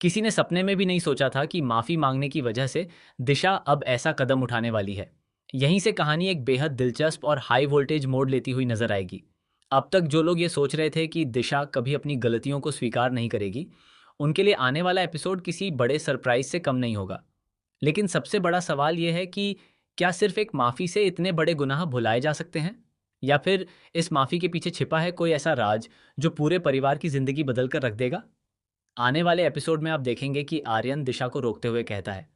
किसी ने सपने में भी नहीं सोचा था कि माफी मांगने की वजह से दिशा अब ऐसा कदम उठाने वाली है। यहीं से कहानी एक बेहद दिलचस्प और हाई वोल्टेज मोड़ लेती हुई नजर आएगी। अब तक जो लोग ये सोच रहे थे कि दिशा कभी अपनी गलतियों को स्वीकार नहीं करेगी, उनके लिए आने वाला एपिसोड किसी बड़े सरप्राइज से कम नहीं होगा। लेकिन सबसे बड़ा सवाल यह है कि क्या सिर्फ एक माफी से इतने बड़े गुनाह भुलाए जा सकते हैं, या फिर इस माफी के पीछे छिपा है कोई ऐसा राज जो पूरे परिवार की जिंदगी बदल कर रख देगा। आने वाले एपिसोड में आप देखेंगे कि आर्यन दिशा को रोकते हुए कहता है,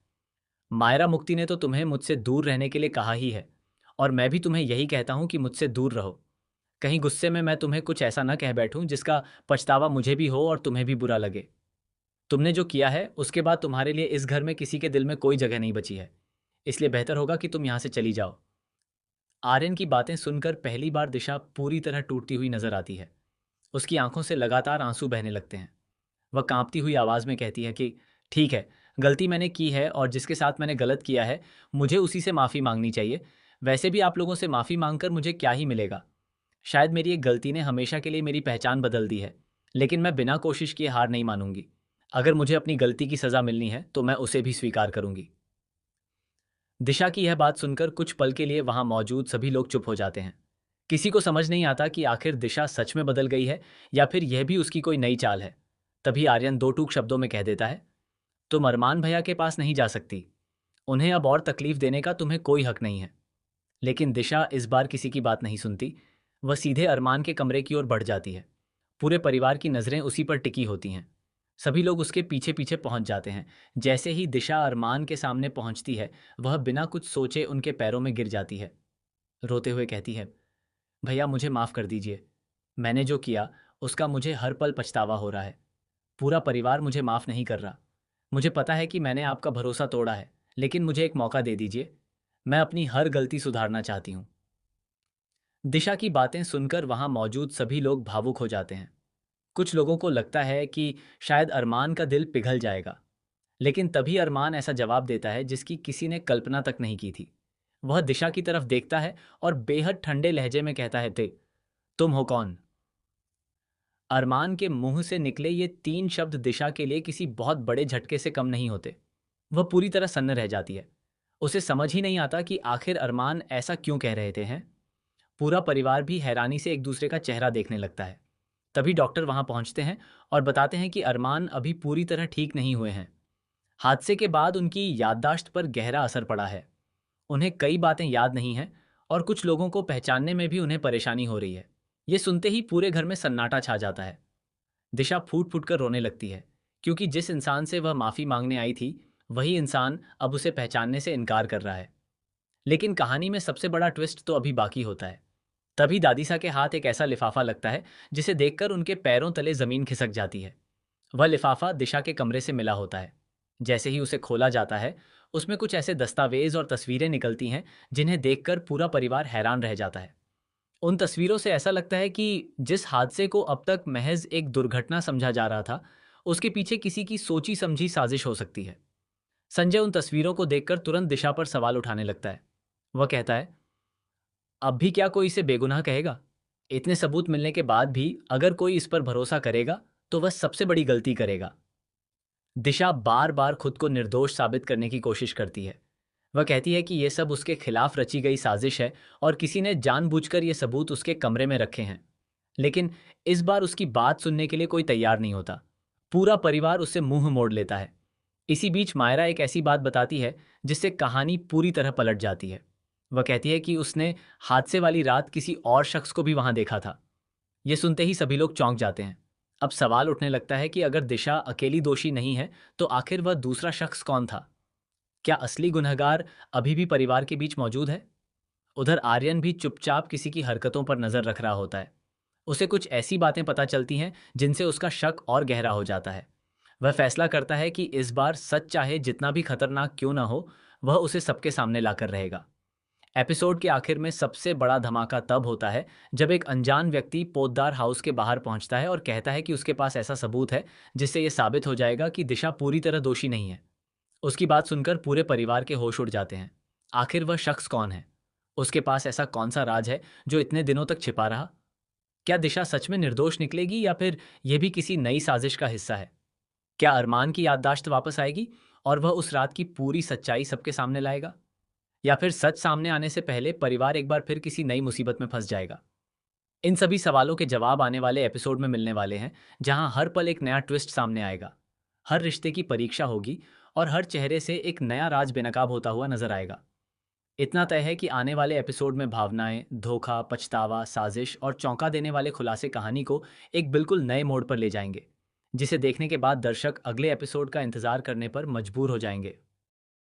मायरा मुक्ति ने तो तुम्हें मुझसे दूर रहने के लिए कहा ही है, और मैं भी तुम्हें यही कहता हूं कि मुझसे दूर रहो। कहीं गुस्से में मैं तुम्हें कुछ ऐसा न कह बैठूं जिसका पछतावा मुझे भी हो और तुम्हें भी बुरा लगे। तुमने जो किया है उसके बाद तुम्हारे लिए इस घर में किसी के दिल में कोई जगह नहीं बची है, इसलिए बेहतर होगा कि तुम यहां से चली जाओ। आर्यन की बातें सुनकर पहली बार दिशा पूरी तरह टूटती हुई नजर आती है। उसकी आंखों से लगातार आंसू बहने लगते हैं। वह कांपती हुई आवाज में कहती है कि ठीक है, गलती मैंने की है और जिसके साथ मैंने गलत किया है मुझे उसी से माफ़ी मांगनी चाहिए। वैसे भी आप लोगों से माफ़ी मांगकर मुझे क्या ही मिलेगा। शायद मेरी एक गलती ने हमेशा के लिए मेरी पहचान बदल दी है, लेकिन मैं बिना कोशिश किए हार नहीं मानूंगी। अगर मुझे अपनी गलती की सज़ा मिलनी है तो मैं उसे भी स्वीकार करूंगी। दिशा की यह बात सुनकर कुछ पल के लिए वहां मौजूद सभी लोग चुप हो जाते हैं। किसी को समझ नहीं आता कि आखिर दिशा सच में बदल गई है या फिर यह भी उसकी कोई नई चाल है। तभी आर्यन दो टूक शब्दों में कह देता है, तुम अरमान भैया के पास नहीं जा सकती। उन्हें अब और तकलीफ देने का तुम्हें कोई हक नहीं है। लेकिन दिशा इस बार किसी की बात नहीं सुनती। वह सीधे अरमान के कमरे की ओर बढ़ जाती है। पूरे परिवार की नज़रें उसी पर टिकी होती हैं। सभी लोग उसके पीछे पीछे पहुंच जाते हैं। जैसे ही दिशा अरमान के सामने पहुंचती है, वह बिना कुछ सोचे उनके पैरों में गिर जाती है। रोते हुए कहती है, भैया मुझे माफ़ कर दीजिए। मैंने जो किया उसका मुझे हर पल पछतावा हो रहा है। पूरा परिवार मुझे माफ़ नहीं कर रहा। मुझे पता है कि मैंने आपका भरोसा तोड़ा है, लेकिन मुझे एक मौका दे दीजिए। मैं अपनी हर गलती सुधारना चाहती हूँ। दिशा की बातें सुनकर वहां मौजूद सभी लोग भावुक हो जाते हैं। कुछ लोगों को लगता है कि शायद अरमान का दिल पिघल जाएगा, लेकिन तभी अरमान ऐसा जवाब देता है जिसकी किसी ने कल्पना तक नहीं की थी। वह दिशा की तरफ देखता है और बेहद ठंडे लहजे में कहता है, ते तुम हो कौन? अरमान के मुंह से निकले ये तीन शब्द दिशा के लिए किसी बहुत बड़े झटके से कम नहीं होते। वह पूरी तरह सन्न रह जाती है। उसे समझ ही नहीं आता कि आखिर अरमान ऐसा क्यों कह रहे थे हैं। पूरा परिवार भी हैरानी से एक दूसरे का चेहरा देखने लगता है। तभी डॉक्टर वहां पहुंचते हैं और बताते हैं कि अरमान अभी पूरी तरह ठीक नहीं हुए हैं। हादसे के बाद उनकी याददाश्त पर गहरा असर पड़ा है। उन्हें कई बातें याद नहीं हैं और कुछ लोगों को पहचानने में भी उन्हें परेशानी हो रही है। ये सुनते ही पूरे घर में सन्नाटा छा जाता है। दिशा फूट फूट कर रोने लगती है, क्योंकि जिस इंसान से वह माफ़ी मांगने आई थी, वही इंसान अब उसे पहचानने से इनकार कर रहा है। लेकिन कहानी में सबसे बड़ा ट्विस्ट तो अभी बाकी होता है। तभी दादीसा के हाथ एक ऐसा लिफाफा लगता है जिसे देखकर उनके पैरों तले जमीन खिसक जाती है। वह लिफाफा दिशा के कमरे से मिला होता है। जैसे ही उसे खोला जाता है, उसमें कुछ ऐसे दस्तावेज और तस्वीरें निकलती हैं जिन्हें देखकर पूरा परिवार हैरान रह जाता है। उन तस्वीरों से ऐसा लगता है कि जिस हादसे को अब तक महज एक दुर्घटना समझा जा रहा था, उसके पीछे किसी की सोची समझी साजिश हो सकती है। संजय उन तस्वीरों को देखकर तुरंत दिशा पर सवाल उठाने लगता है। वह कहता है, अब भी क्या कोई इसे बेगुनाह कहेगा? इतने सबूत मिलने के बाद भी अगर कोई इस पर भरोसा करेगा तो वह सबसे बड़ी गलती करेगा। दिशा बार बार खुद को निर्दोष साबित करने की कोशिश करती है। वह कहती है कि यह सब उसके खिलाफ रची गई साजिश है और किसी ने जानबूझकर ये सबूत उसके कमरे में रखे हैं। लेकिन इस बार उसकी बात सुनने के लिए कोई तैयार नहीं होता। पूरा परिवार उससे मुंह मोड़ लेता है। इसी बीच मायरा एक ऐसी बात बताती है जिससे कहानी पूरी तरह पलट जाती है। वह कहती है कि उसने हादसे वाली रात किसी और शख्स को भी वहां देखा था। यह सुनते ही सभी लोग चौंक जाते हैं। अब सवाल उठने लगता है कि अगर दिशा अकेली दोषी नहीं है, तो आखिर वह दूसरा शख्स कौन था? क्या असली गुनहगार अभी भी परिवार के बीच मौजूद है? उधर आर्यन भी चुपचाप किसी की हरकतों पर नजर रख रहा होता है। उसे कुछ ऐसी बातें पता चलती हैं जिनसे उसका शक और गहरा हो जाता है। वह फैसला करता है कि इस बार सच चाहे जितना भी खतरनाक क्यों ना हो, वह उसे सबके सामने लाकर रहेगा। एपिसोड के आखिर में सबसे बड़ा धमाका तब होता है जब एक अनजान व्यक्ति पोद्दार हाउस के बाहर पहुंचता है और कहता है कि उसके पास ऐसा सबूत है जिससे यह साबित हो जाएगा कि दिशा पूरी तरह दोषी नहीं है। उसकी बात सुनकर पूरे परिवार के होश उड़ जाते हैं। आखिर वह शख्स कौन है? उसके पास ऐसा कौन सा राज है जो इतने दिनों तक छिपा रहा? क्या दिशा सच में निर्दोष निकलेगी या फिर यह भी किसी नई साजिश का हिस्सा है? क्या अरमान की याददाश्त वापस आएगी और वह उस रात की पूरी सच्चाई सबके सामने लाएगा? या फिर सच सामने आने से पहले परिवार एक बार फिर किसी नई मुसीबत में फंस जाएगा? इन सभी सवालों के जवाब आने वाले एपिसोड में मिलने वाले हैं, जहां हर पल एक नया ट्विस्ट सामने आएगा। हर रिश्ते की परीक्षा होगी और हर चेहरे से एक नया राज बेनकाब होता हुआ नजर आएगा। इतना तय है कि आने वाले एपिसोड में भावनाएं, धोखा, पछतावा, साजिश और चौंका देने वाले खुलासे कहानी को एक बिल्कुल नए मोड़ पर ले जाएंगे, जिसे देखने के बाद दर्शक अगले एपिसोड का इंतजार करने पर मजबूर हो जाएंगे।